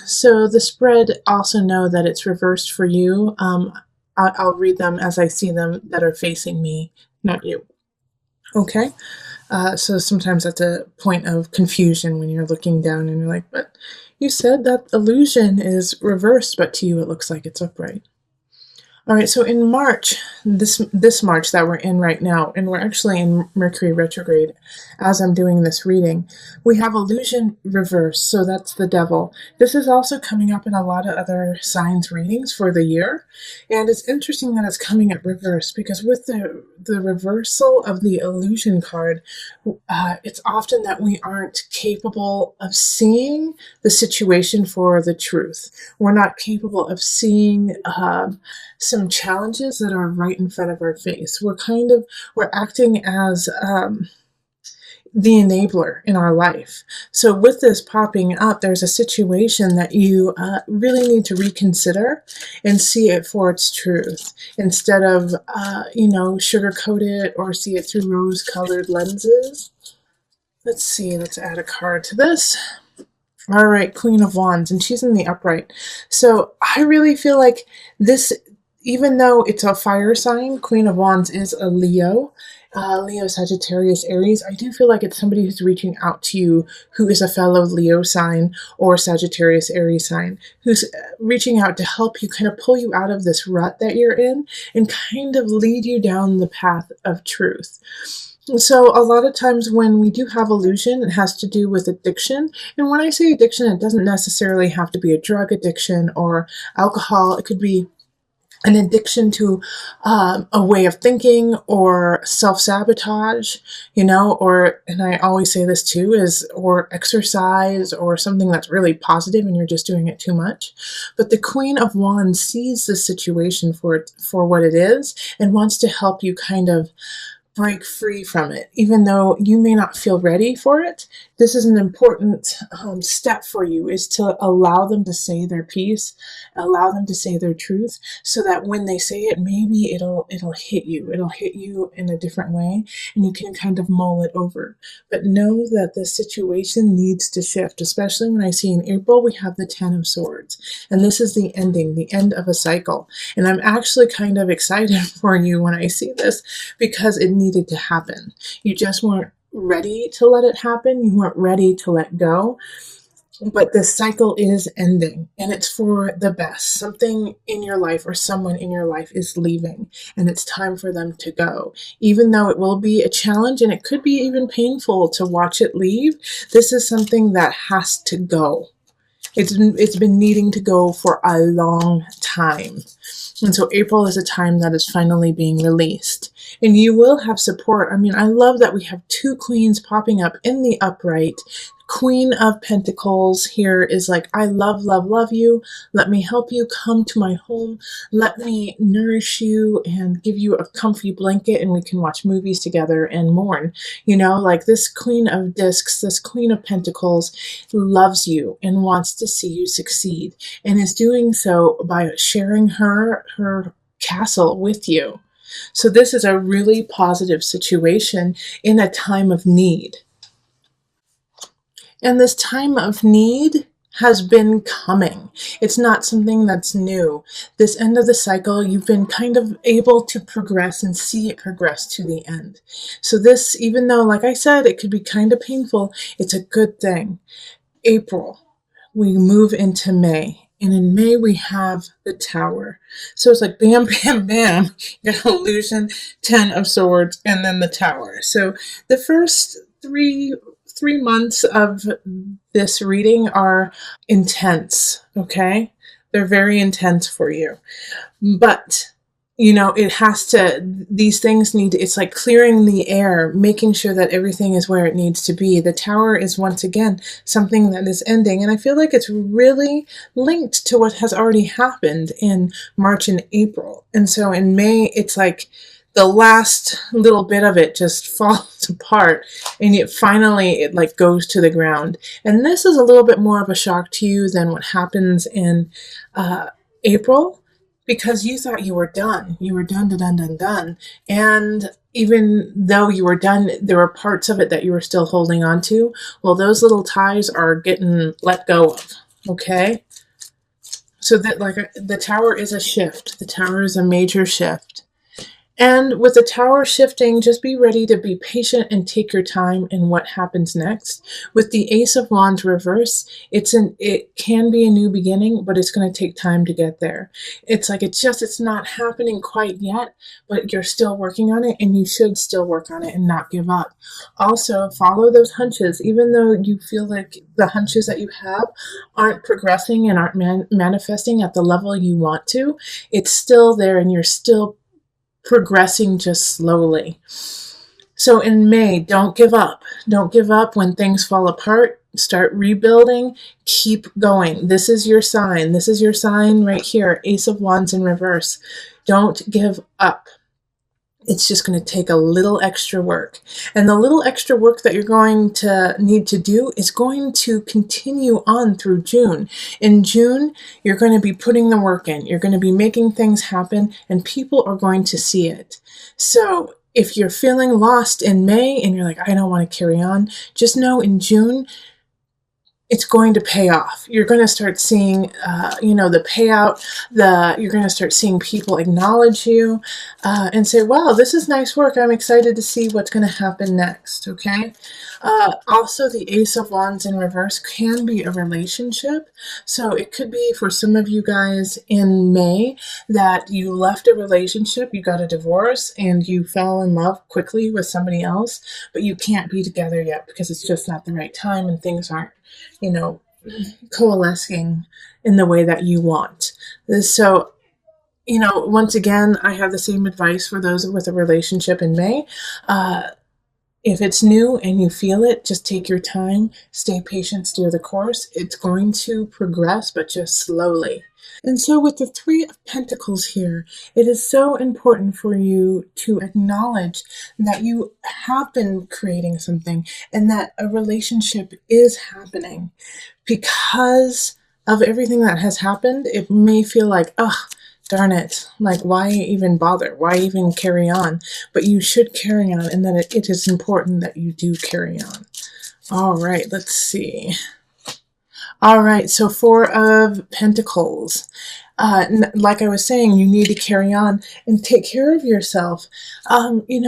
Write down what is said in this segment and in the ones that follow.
So the spread, also know that it's reversed for you. I'll read them as I see them that are facing me, not you. Okay? So sometimes that's a point of confusion when you're looking down and you're like, but you said that illusion is reversed, but to you it looks like it's upright. All right, so in March, this March that we're in right now, and we're actually in Mercury retrograde as I'm doing this reading, we have illusion reverse, so that's the devil. This is also coming up in a lot of other signs readings for the year, and it's interesting that it's coming at reverse because with the reversal of the illusion card, it's often that we aren't capable of seeing the situation for the truth. We're not capable of seeing some challenges that are right in front of our face. We're acting as the enabler in our life. So with this popping up, there's a situation that you really need to reconsider and see it for its truth instead of, sugarcoat it or see it through rose-colored lenses. Let's see, let's add a card to this. All right, Queen of Wands, and she's in the upright. So I really feel like this, even though it's a fire sign, Queen of Wands is a Leo. Leo, Sagittarius, Aries. I do feel like it's somebody who's reaching out to you who is a fellow Leo sign or Sagittarius, Aries sign, who's reaching out to help you kind of pull you out of this rut that you're in and kind of lead you down the path of truth. So a lot of times when we do have illusion, it has to do with addiction. And when I say addiction, it doesn't necessarily have to be a drug addiction or alcohol. It could be an addiction to a way of thinking or self-sabotage, and I always say this too, or exercise or something that's really positive and you're just doing it too much. But the Queen of Wands sees the situation for what it is and wants to help you kind of break free from it. Even though you may not feel ready for it, this is an important step for you, is to allow them to say their piece, allow them to say their truth, so that when they say it, maybe it'll hit you. It'll hit you in a different way, and you can kind of mull it over. But know that the situation needs to shift, especially when I see in April we have the Ten of Swords, and this is the ending, the end of a cycle. And I'm actually kind of excited for you when I see this because it needed to happen. You just weren't ready to let it happen. You weren't ready to let go. But this cycle is ending and it's for the best. Something in your life or someone in your life is leaving and it's time for them to go. Even though it will be a challenge and it could be even painful to watch it leave, this is something that has to go. It's been needing to go for a long time. And so April is a time that is finally being released. And you will have support. I mean, I love that we have two queens popping up in the upright. Queen of Pentacles here is like, I love, love, love you. Let me help you. Come to my home. Let me nourish you and give you a comfy blanket and we can watch movies together and mourn. Like this Queen of Discs, this Queen of Pentacles loves you and wants to see you succeed and is doing so by sharing her castle with you. So this is a really positive situation in a time of need. And this time of need has been coming. It's not something that's new. This end of the cycle, you've been kind of able to progress and see it progress to the end. So this, even though, like I said, it could be kind of painful, it's a good thing. April, we move into May. And in May, we have the Tower. So it's like bam, bam, bam. You got illusion, 10 of Swords, and then the Tower. So the first three months of this reading are intense, okay? They're very intense for you. But, these things it's like clearing the air, making sure that everything is where it needs to be. The Tower is once again something that is ending. And I feel like it's really linked to what has already happened in March and April. And so in May, it's like the last little bit of it just falls apart and it like goes to the ground. And this is a little bit more of a shock to you than what happens in April, because you thought you were done. You were done. And even though you were done, there were parts of it that you were still holding on to. Well, those little ties are getting let go of. Okay? So that the tower is a shift. The tower is a major shift. And with the tower shifting, just be ready to be patient and take your time in what happens next. With the Ace of Wands reverse, it can be a new beginning, but it's going to take time to get there. It's not happening quite yet, but you're still working on it, and you should still work on it and not give up. Also, follow those hunches, even though you feel like the hunches that you have aren't progressing and aren't manifesting at the level you want to. It's still there, and you're still progressing just slowly. So in May, don't give up. Don't give up when things fall apart. Start rebuilding. Keep going. This is your sign. This is your sign right here. Ace of Wands in reverse. Don't give up. It's just going to take a little extra work. And the little extra work that you're going to need to do is going to continue on through June. In June, you're going to be putting the work in. You're going to be making things happen, and people are going to see it. So if you're feeling lost in May and you're like, I don't want to carry on, just know in June, it's going to pay off. You're going to start seeing, the payout. You're going to start seeing people acknowledge you and say, "Wow, this is nice work. I'm excited to see what's going to happen next." Okay. Also, the Ace of Wands in reverse can be a relationship. So it could be for some of you guys in May that you left a relationship, you got a divorce, and you fell in love quickly with somebody else, but you can't be together yet because it's just not the right time and things aren't, coalescing in the way that you want. So, once again, I have the same advice for those with a relationship in May. If it's new and you feel it, just take your time, stay patient, steer the course. It's going to progress, but just slowly. And so with the Three of Pentacles here, it is so important for you to acknowledge that you have been creating something and that a relationship is happening. Because of everything that has happened, it may feel like, oh, darn it, like why even bother? Why even carry on? But you should carry on, and that it is important that you do carry on. All right, let's see. All right, so Four of Pentacles. Like I was saying, you need to carry on and take care of yourself.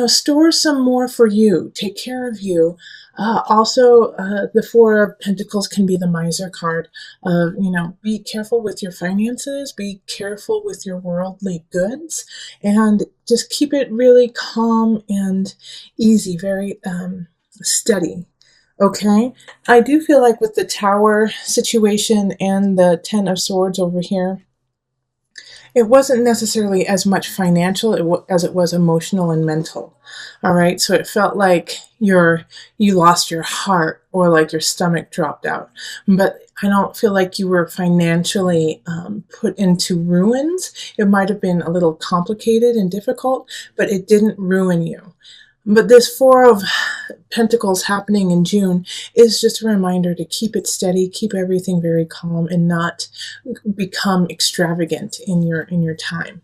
Store some more for you. Take care of you. Also, the Four of Pentacles can be the miser card of, be careful with your finances, be careful with your worldly goods, and just keep it really calm and easy, very steady. Okay, I do feel like with the Tower situation and the Ten of Swords over here, it wasn't necessarily as much financial as it was emotional and mental. All right, so it felt like you lost your heart or like your stomach dropped out. But I don't feel like you were financially put into ruins. It might have been a little complicated and difficult, but it didn't ruin you. But this Four of Pentacles happening in June is just a reminder to keep it steady, keep everything very calm, and not become extravagant in your time.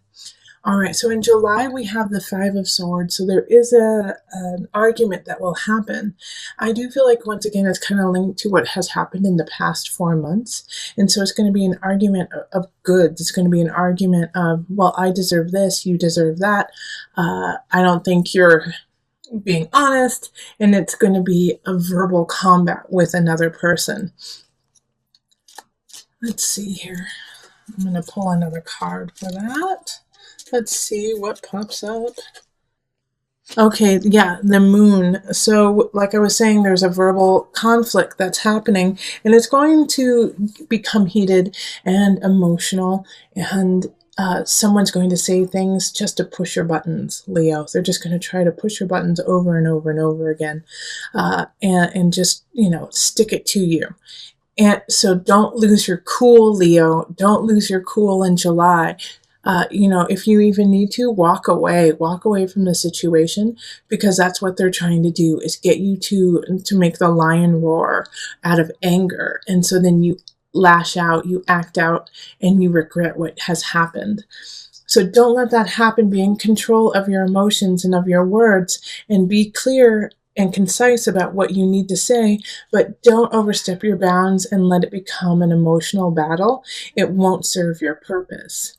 All right, so in July we have the Five of Swords, so there is an argument that will happen. I do feel like, once again, it's kind of linked to what has happened in the past 4 months, and so it's going to be an argument of goods. It's going to be an argument of, well, I deserve this, you deserve that. I don't think you're being honest, and it's going to be a verbal combat with another person. Let's see here. I'm going to pull another card for that. Let's see what pops up. Okay, yeah, the Moon. So, like I was saying, there's a verbal conflict that's happening, and it's going to become heated and emotional, and someone's going to say things just to push your buttons, Leo. They're just going to try to push your buttons over and over and over again, and just, stick it to you. And so don't lose your cool, Leo. Don't lose your cool in July. If you even need to, walk away from the situation, because that's what they're trying to do, is get you to make the lion roar out of anger. And so then you lash out, you act out, and you regret what has happened. So don't let that happen. Be in control of your emotions and of your words, and be clear and concise about what you need to say, but don't overstep your bounds and let it become an emotional battle. It won't serve your purpose.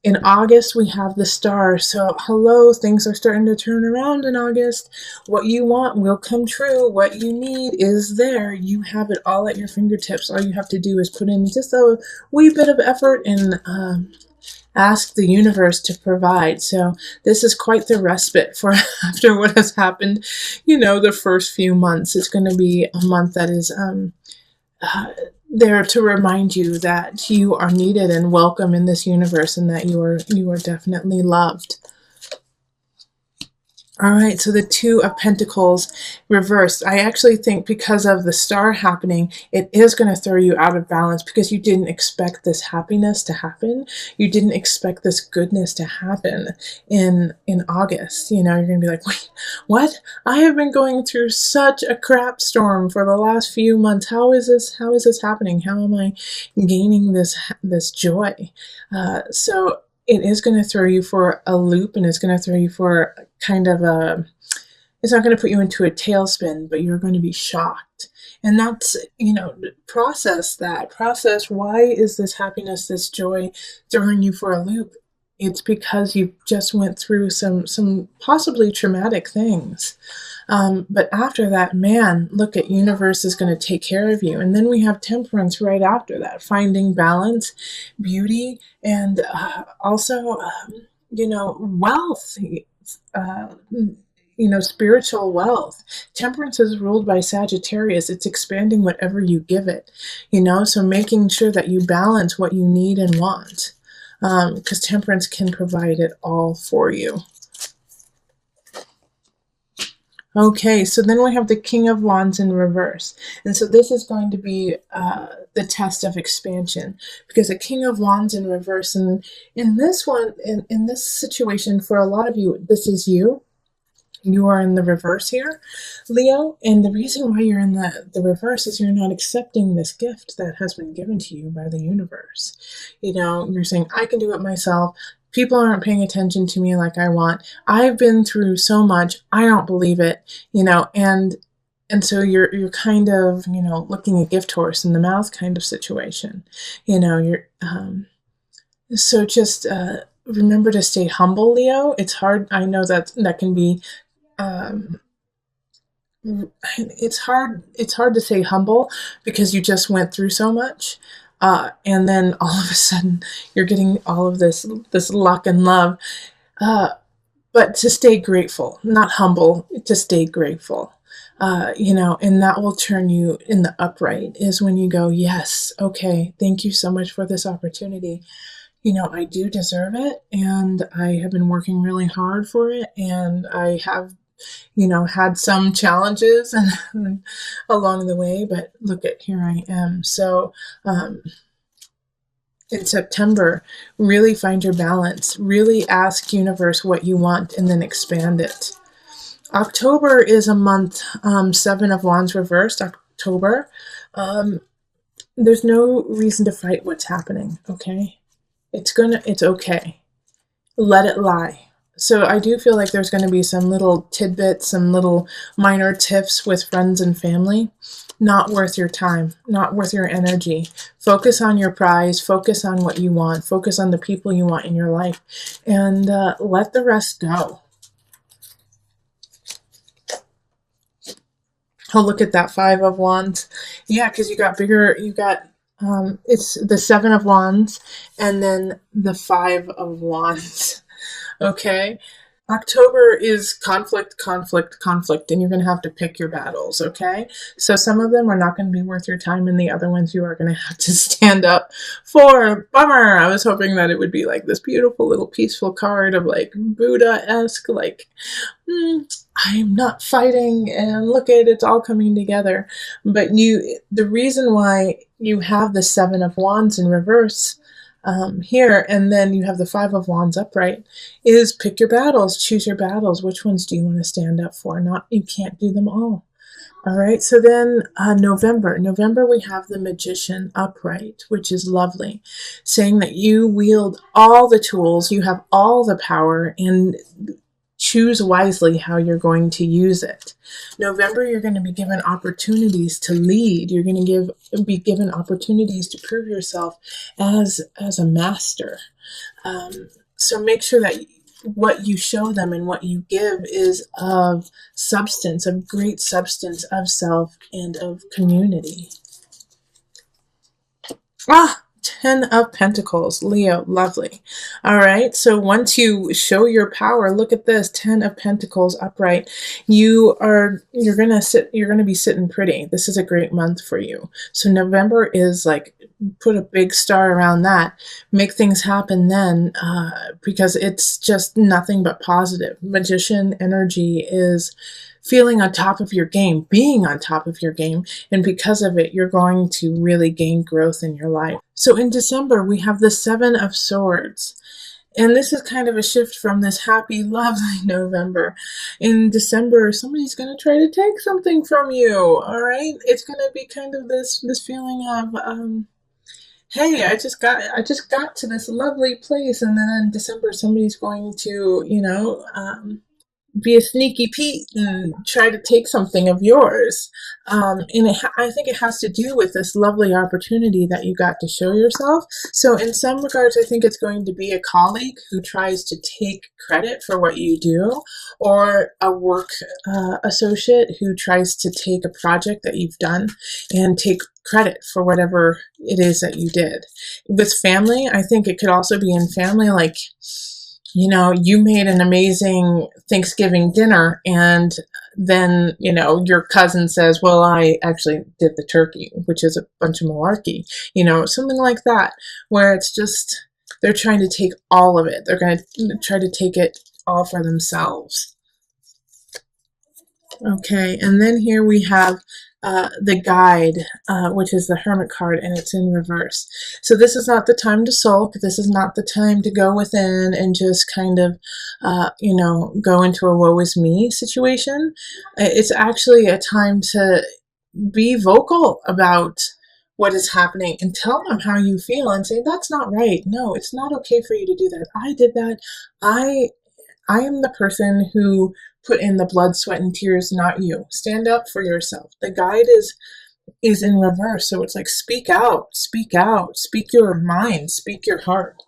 In August, we have the star. So, hello, things are starting to turn around in August. What you want will come true. What you need is there. You have it all at your fingertips. All you have to do is put in just a wee bit of effort and ask the universe to provide. So, this is quite the respite for after what has happened, the first few months. It's going to be a month that is there to remind you that you are needed and welcome in this universe, and that you are definitely loved. All right, so the Two of Pentacles reversed. I actually think because of the star happening, it is going to throw you out of balance because you didn't expect this happiness to happen. You didn't expect this goodness to happen in August. You're going to be like, wait, what? I have been going through such a crap storm for the last few months. How is this happening? How am I gaining this joy? So it is going to throw you for a loop, and it's going to throw you for kind of it's not going to put you into a tailspin, but you're going to be shocked. And that's, process that. Process, why is this happiness, this joy throwing you for a loop? It's because you just went through some possibly traumatic things. But after that, man, look at universe is going to take care of you. And then we have temperance right after that, finding balance, beauty, and also, wealth, spiritual wealth. Temperance is ruled by Sagittarius. It's expanding whatever you give it, so making sure that you balance what you need and want, because temperance can provide it all for you. Okay, so then we have the King of Wands in reverse. And so this is going to be the test of expansion, because the King of Wands in reverse, and in this one, in this situation, for a lot of you, this is you. You are in the reverse here, Leo. And the reason why you're in the reverse is you're not accepting this gift that has been given to you by the universe. You're saying, I can do it myself. People aren't paying attention to me like I want. I've been through so much. I don't believe it, and so you're kind of, looking a gift horse in the mouth kind of situation. You're so just remember to stay humble, Leo. It's hard. I know that can be it's hard to stay humble because you just went through so much. And then all of a sudden you're getting all of this luck and love. But to stay grateful, not humble, to stay grateful. And that will turn you in the upright, is when you go, yes, okay, thank you so much for this opportunity. I do deserve it, and I have been working really hard for it, and I have, had some challenges and along the way, but look at, here I am. So, in September, really find your balance, really ask universe what you want, and then expand it. October is a month, Seven of Wands reversed, October. There's no reason to fight what's happening, okay? It's okay. Let it lie. So I do feel like there's going to be some little tidbits, some little minor tips with friends and family. Not worth your time, not worth your energy. Focus on your prize, focus on what you want, focus on the people you want in your life, and let the rest go. Oh, look at that, Five of Wands. Yeah, because you got it's the Seven of Wands and then the Five of Wands. Okay? October is conflict, and you're going to have to pick your battles, okay? So some of them are not going to be worth your time, and the other ones you are going to have to stand up for. Bummer! I was hoping that it would be like this beautiful little peaceful card of like Buddha-esque, like, I'm not fighting, and look at it's all coming together. But the reason why you have the Seven of Wands in reverse here, and then you have the Five of Wands upright, is pick your battles, choose your battles. Which ones do you want to stand up for? You can't do them all. All right, so then November we have the Magician upright, which is lovely, saying that you wield all the tools, you have all the power, and choose wisely how you're going to use it. November, you're going to be given opportunities to lead. You're going to be given opportunities to prove yourself as a master. So make sure that what you show them and what you give is of substance, of great substance, of self and of community. Ah, 10 of Pentacles, Leo, lovely. All right, so once you show your power, look at this, 10 of Pentacles upright. You're gonna be sitting pretty. This is a great month for you. So November is like, put a big star around that. Make things happen then, because it's just nothing but positive. Magician energy is feeling on top of your game, being on top of your game, and because of it, you're going to really gain growth in your life. So in December, we have the 7 of Swords. And this is kind of a shift from this happy, lovely November. In December, somebody's going to try to take something from you, all right? It's going to be kind of this feeling of, hey, I just got to this lovely place, and then in December, somebody's going to, be a sneaky Pete and try to take something of yours. And I think it has to do with this lovely opportunity that you got to show yourself. So in some regards, I think it's going to be a colleague who tries to take credit for what you do, or a work associate who tries to take a project that you've done and take credit for whatever it is that you did. With family, I think it could also be in family, like, you made an amazing Thanksgiving dinner, and then, your cousin says, well, I actually did the turkey, which is a bunch of malarkey, something like that, where it's just, they're trying to take all of it. They're going to try to take it all for themselves. Okay, and then here we have the Guide, which is the Hermit card, and it's in reverse. So this is not the time to sulk. This is not the time to go within and just kind of, go into a woe is me situation. It's actually a time to be vocal about what is happening and tell them how you feel and say, that's not right. No, it's not okay for you to do that. I did that. I am the person who put in the blood, sweat, and tears, not you. Stand up for yourself. The Guide is in reverse, so it's like, speak out, speak your mind, speak your heart.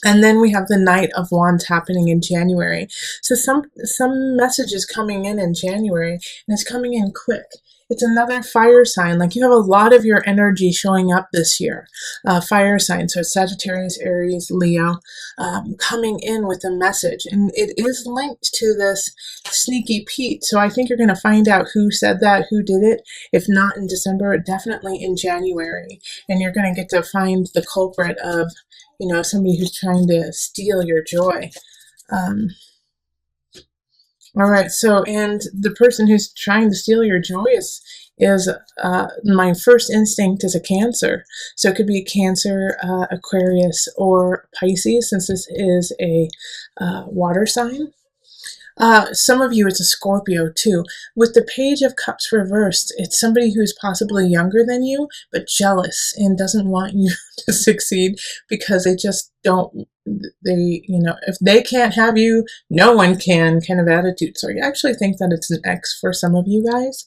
And then we have the Knight of Wands happening in January. So some message is coming in January, and it's coming in quick. It's another fire sign. Like, you have a lot of your energy showing up this year. Fire sign, so it's Sagittarius, Aries, Leo, coming in with a message. And it is linked to this sneaky Pete. So I think you're going to find out who said that, who did it. If not in December, definitely in January. And you're going to get to find the culprit of, somebody who's trying to steal your joy. All right, so, and the person who's trying to steal your joy is my first instinct is a Cancer. So it could be a Cancer, Aquarius, or Pisces, since this is a water sign. Some of you, it's a Scorpio too. With the Page of Cups reversed, it's somebody who's possibly younger than you, but jealous and doesn't want you to succeed, because they just don't, if they can't have you, no one can kind of attitude. So I actually think that it's an ex for some of you guys,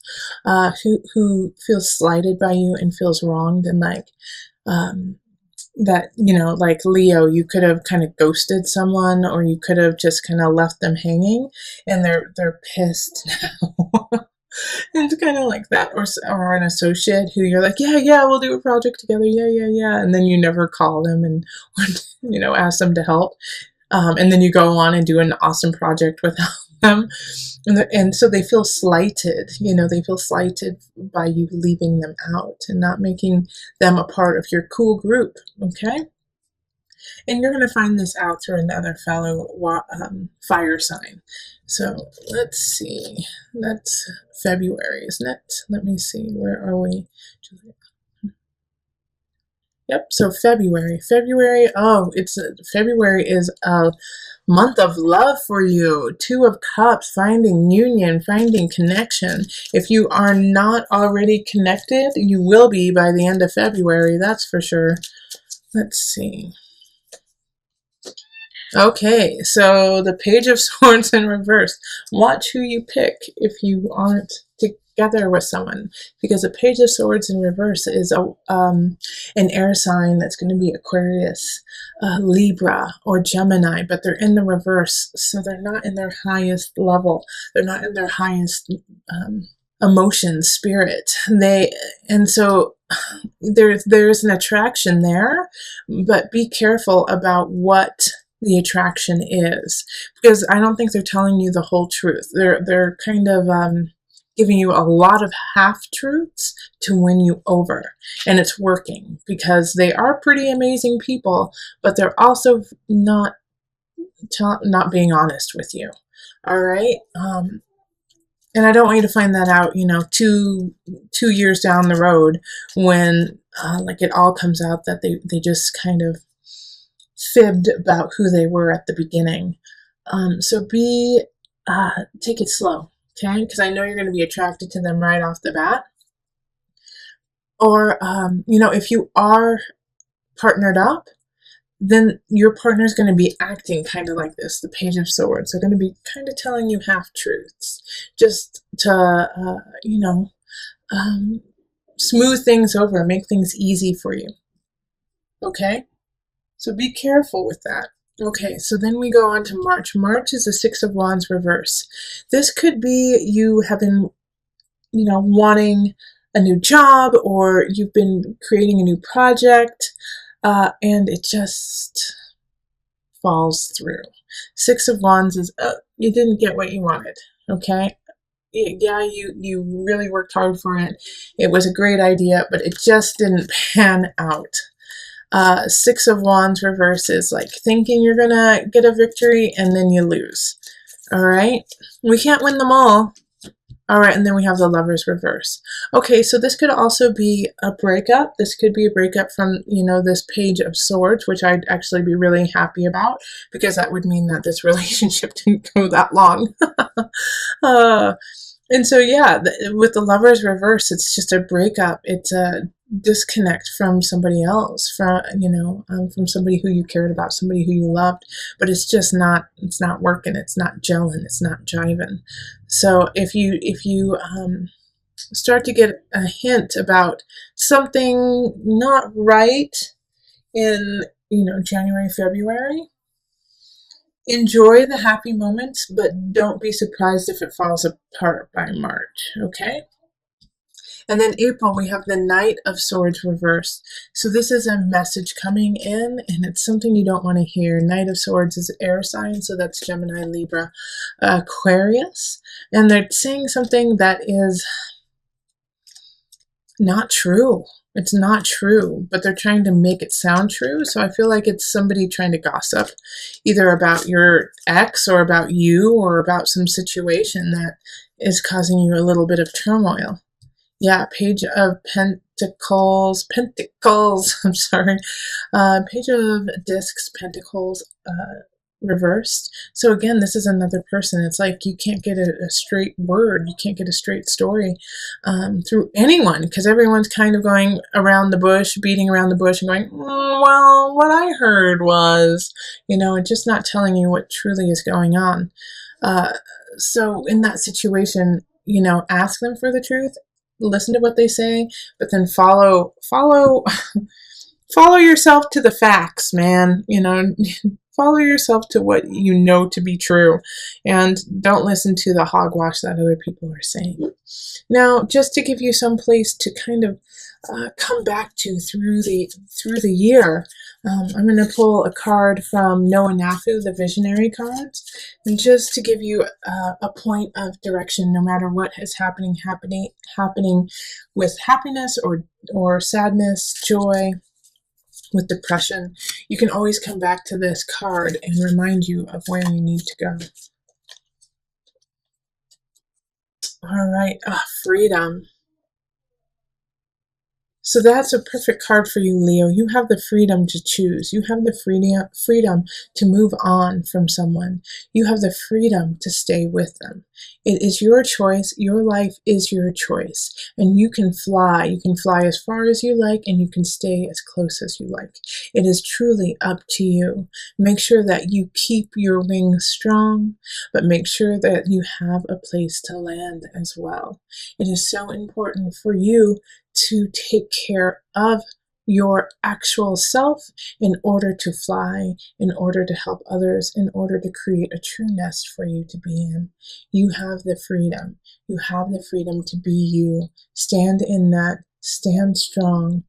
who feels slighted by you and feels wronged, and like, that, like Leo, you could have kind of ghosted someone, or you could have just kind of left them hanging, and they're pissed now. It's kind of like that. Or an associate who you're like, yeah, we'll do a project together, yeah, and then you never call them and ask them to help, and then you go on and do an awesome project without them, and so they feel slighted. They feel slighted by you leaving them out and not making them a part of your cool group. Okay, and you're going to find this out through another fellow fire sign. So let's see, that's February, isn't it? Let me see, where are we? Yep, so February, February is a month of love for you. 2 of Cups, finding union, finding connection. If you are not already connected, you will be by the end of February, that's for sure. Let's see. Okay, so the Page of Swords in reverse. Watch who you pick if you aren't together with someone, because the Page of Swords in reverse is an air sign that's going to be Aquarius, Libra, or Gemini, but they're in the reverse, so they're not in their highest level. They're not in their highest emotion, spirit. And so there's an attraction there, but be careful about what the attraction is, because I don't think they're telling you the whole truth. They're kind of giving you a lot of half truths to win you over, and it's working because they are pretty amazing people, but they're also not being honest with you. All right. And I don't want you to find that out, 2 years down the road when like it all comes out that they just kind of fibbed about who they were at the beginning. So take it slow, okay? Because I know you're going to be attracted to them right off the bat. Or, if you are partnered up, then your partner is going to be acting kind of like this, the Page of Swords. They're going to be kind of telling you half truths just to, smooth things over, make things easy for you. Okay? So be careful with that. Okay, so then we go on to March. March is the Six of Wands reverse. This could be you have been, wanting a new job, or you've been creating a new project, and it just falls through. Six of Wands is, you didn't get what you wanted, okay? Yeah, you really worked hard for it. It was a great idea, but it just didn't pan out. Six of Wands reverse is like thinking you're gonna get a victory and then you lose. All right, we can't win them all. All right, and then we have the Lovers reverse. Okay, so this could also be a breakup. This could be a breakup from, this Page of Swords, which I'd actually be really happy about, because that would mean that this relationship didn't go that long. And so, yeah, with the Lovers reverse, it's just a breakup. It's a disconnect from somebody else, from somebody who you cared about, somebody who you loved, but it's just it's not working. It's not gelling. It's not jiving. So if you start to get a hint about something not right in, January, February, enjoy the happy moments, but don't be surprised if it falls apart by March, okay? And then April, we have the Knight of Swords reversed. So this is a message coming in, and it's something you don't want to hear. Knight of Swords is air sign, so that's Gemini, Libra, Aquarius. And they're saying something that is not true. It's not true, but they're trying to make it sound true. So I feel like it's somebody trying to gossip, either about your ex or about you or about some situation that is causing you a little bit of turmoil. Yeah, Page of Pentacles, I'm sorry. Page of Discs, Pentacles, reversed. So again, this is another person. It's like you can't get a straight word. You can't get a straight story through anyone, because everyone's kind of going around the bush, beating around the bush and going, well, what I heard was, and just not telling you what truly is going on. So in that situation, ask them for the truth, listen to what they say, but then follow yourself to the facts, man. Follow yourself to what you know to be true, and don't listen to the hogwash that other people are saying. Now, just to give you some place to kind of come back to through the year, I'm going to pull a card from Noah Nafu, the Visionary cards, and just to give you a point of direction, no matter what is happening with happiness or sadness, joy, with depression, you can always come back to this card and remind you of where you need to go. All right, freedom. So that's a perfect card for you, Leo. You have the freedom to choose. You have the freedom to move on from someone. You have the freedom to stay with them. It is your choice. Your life is your choice. And you can fly. You can fly as far as you like, and you can stay as close as you like. It is truly up to you. Make sure that you keep your wings strong, but make sure that you have a place to land as well. It is so important for you to take care of your actual self in order to fly, in order to help others, in order to create a true nest for you to be in. You have the freedom. You have the freedom to be you. Stand in that, stand strong,